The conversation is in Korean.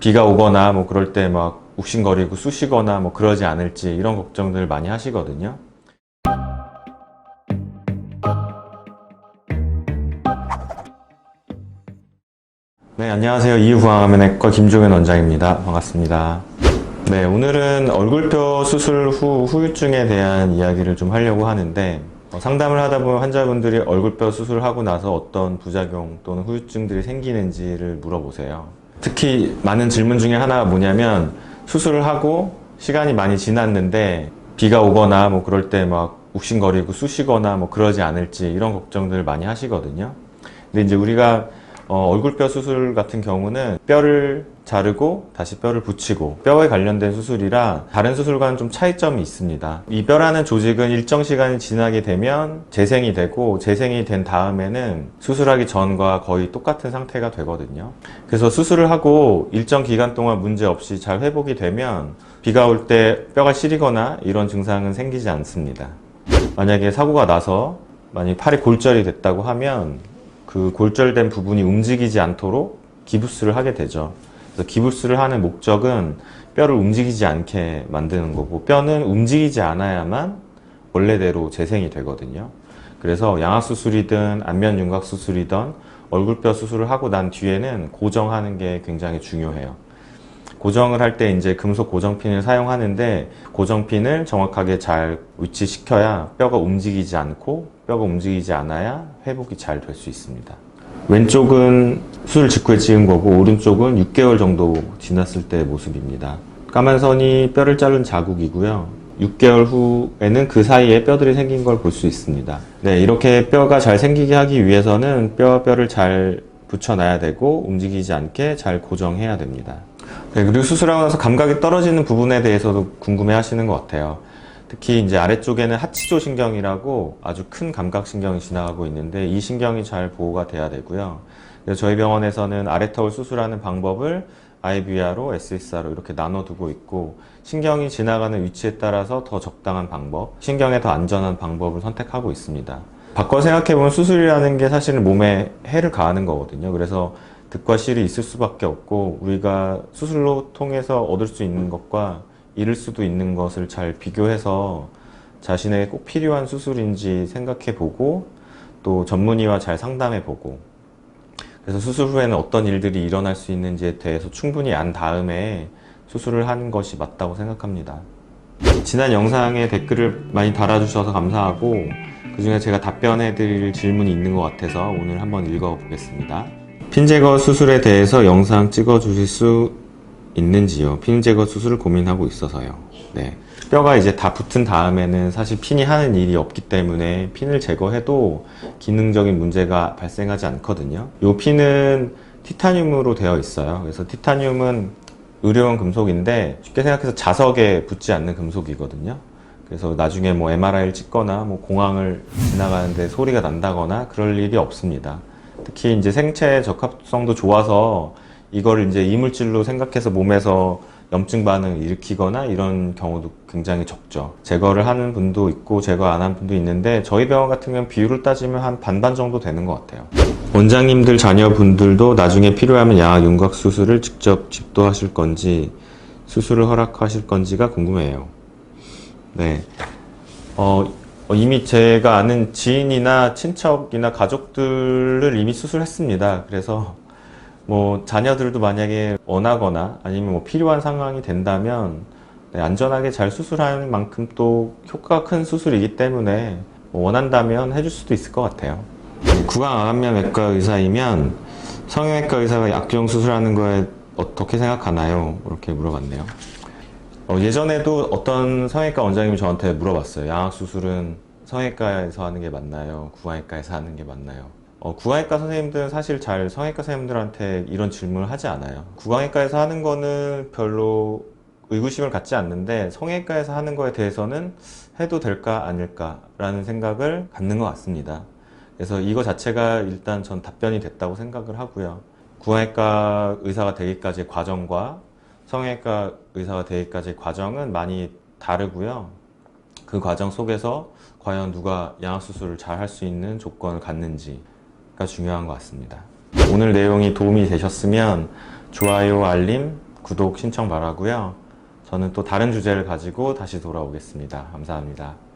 비가 오거나 뭐 그럴 때 막 욱신거리고 쑤시거나 뭐 그러지 않을지 이런 걱정들 많이 하시거든요. 네, 안녕하세요. 이유부항암의내과 김종현 원장입니다. 반갑습니다. 네, 오늘은 얼굴뼈 수술 후 후유증에 대한 이야기를 좀 하려고 하는데, 상담을 하다 보면 환자분들이 얼굴뼈 수술하고 나서 어떤 부작용 또는 후유증들이 생기는지를 물어보세요. 특히 많은 질문 중에 하나가 뭐냐면, 수술을 하고 시간이 많이 지났는데 비가 오거나 뭐 그럴 때 막 욱신거리고 쑤시거나 뭐 그러지 않을지 이런 걱정들 많이 하시거든요. 근데 이제 우리가 얼굴뼈 수술 같은 경우는 뼈를 자르고 다시 뼈를 붙이고 뼈에 관련된 수술이라 다른 수술과는 좀 차이점이 있습니다. 이 뼈라는 조직은 일정 시간이 지나게 되면 재생이 되고 재생이 된 다음에는 수술하기 전과 거의 똑같은 상태가 되거든요. 그래서 수술을 하고 일정 기간 동안 문제 없이 잘 회복이 되면 비가 올 때 뼈가 시리거나 이런 증상은 생기지 않습니다. 만약에 사고가 나서 만약에 팔이 골절이 됐다고 하면 그 골절된 부분이 움직이지 않도록 기부스를 하게 되죠. 그래서 기부스를 하는 목적은 뼈를 움직이지 않게 만드는 거고, 뼈는 움직이지 않아야만 원래대로 재생이 되거든요. 그래서 양악수술이든 안면윤곽수술이든 얼굴뼈 수술을 하고 난 뒤에는 고정하는 게 굉장히 중요해요. 고정을 할 때 이제 금속 고정핀을 사용하는데, 고정핀을 정확하게 잘 위치시켜야 뼈가 움직이지 않고 뼈가 움직이지 않아야 회복이 잘 될 수 있습니다. 왼쪽은 수술 직후에 찍은 거고, 오른쪽은 6개월 정도 지났을 때의 모습입니다. 까만 선이 뼈를 자른 자국이고요. 6개월 후에는 그 사이에 뼈들이 생긴 걸 볼 수 있습니다. 네, 이렇게 뼈가 잘 생기게 하기 위해서는 뼈를 잘 붙여놔야 되고 움직이지 않게 잘 고정해야 됩니다. 네, 그리고 수술하고 나서 감각이 떨어지는 부분에 대해서도 궁금해 하시는 것 같아요. 특히 이제 아래쪽에는 하치조 신경이라고 아주 큰 감각신경이 지나가고 있는데, 이 신경이 잘 보호가 돼야 되고요. 그래서 저희 병원에서는 아래턱을 수술하는 방법을 IVR로 SSR로 이렇게 나눠두고 있고, 신경이 지나가는 위치에 따라서 더 적당한 방법, 신경에 더 안전한 방법을 선택하고 있습니다. 바꿔 생각해보면 수술이라는 게 사실은 몸에 해를 가하는 거거든요. 그래서 득과 실이 있을 수밖에 없고, 우리가 수술로 통해서 얻을 수 있는 것과 잃을 수도 있는 것을 잘 비교해서 자신에게 꼭 필요한 수술인지 생각해보고, 또 전문의와 잘 상담해보고, 그래서 수술 후에는 어떤 일들이 일어날 수 있는지에 대해서 충분히 안 다음에 수술을 하는 것이 맞다고 생각합니다. 지난 영상에 댓글을 많이 달아주셔서 감사하고, 그 중에 제가 답변해드릴 질문이 있는 것 같아서 오늘 한번 읽어보겠습니다. 핀 제거 수술에 대해서 영상 찍어주실 수 있는지요? 핀 제거 수술을 고민하고 있어서요. 네. 뼈가 이제 다 붙은 다음에는 사실 핀이 하는 일이 없기 때문에 핀을 제거해도 기능적인 문제가 발생하지 않거든요. 이 핀은 티타늄으로 되어 있어요. 그래서 티타늄은 의료용 금속인데, 쉽게 생각해서 자석에 붙지 않는 금속이거든요. 그래서 나중에 뭐 MRI를 찍거나 뭐 공황을 지나가는데 소리가 난다거나 그럴 일이 없습니다. 특히 이제 생체 적합성도 좋아서 이걸 이제 이물질로 생각해서 몸에서 염증 반응을 일으키거나 이런 경우도 굉장히 적죠. 제거를 하는 분도 있고 제거 안 하는 분도 있는데, 저희 병원 같은 경우는 비율을 따지면 한 반반 정도 되는 것 같아요. 원장님들 자녀분들도 나중에 필요하면 양악 윤곽 수술을 직접 집도하실 건지 수술을 허락하실 건지가 궁금해요. 네. 이미 제가 아는 지인이나 친척이나 가족들을 이미 수술했습니다. 그래서 뭐 자녀들도 만약에 원하거나 아니면 뭐 필요한 상황이 된다면, 네, 안전하게 잘 수술하는 만큼 또 효과가 큰 수술이기 때문에 뭐 원한다면 해줄 수도 있을 것 같아요. 구강암면외과 의사이면 성형외과 의사가 약종 수술하는 거에 어떻게 생각하나요? 이렇게 물어봤네요. 예전에도 어떤 성형외과 원장님이 저한테 물어봤어요. 양악수술은 성형외과에서 하는 게 맞나요? 구강외과에서 하는 게 맞나요? 구강외과 선생님들은 사실 잘 성형외과 선생님들한테 이런 질문을 하지 않아요. 구강외과에서 하는 거는 별로 의구심을 갖지 않는데, 성형외과에서 하는 거에 대해서는 해도 될까 아닐까 라는 생각을 갖는 것 같습니다. 그래서 이거 자체가 일단 전 답변이 됐다고 생각을 하고요. 구강외과 의사가 되기까지의 과정과 성형외과 의사가 되기까지의 과정은 많이 다르고요. 그 과정 속에서 과연 누가 양악수술을 잘 할 수 있는 조건을 갖는지가 중요한 것 같습니다. 오늘 내용이 도움이 되셨으면 좋아요, 알림, 구독 신청 바라고요. 저는 또 다른 주제를 가지고 다시 돌아오겠습니다. 감사합니다.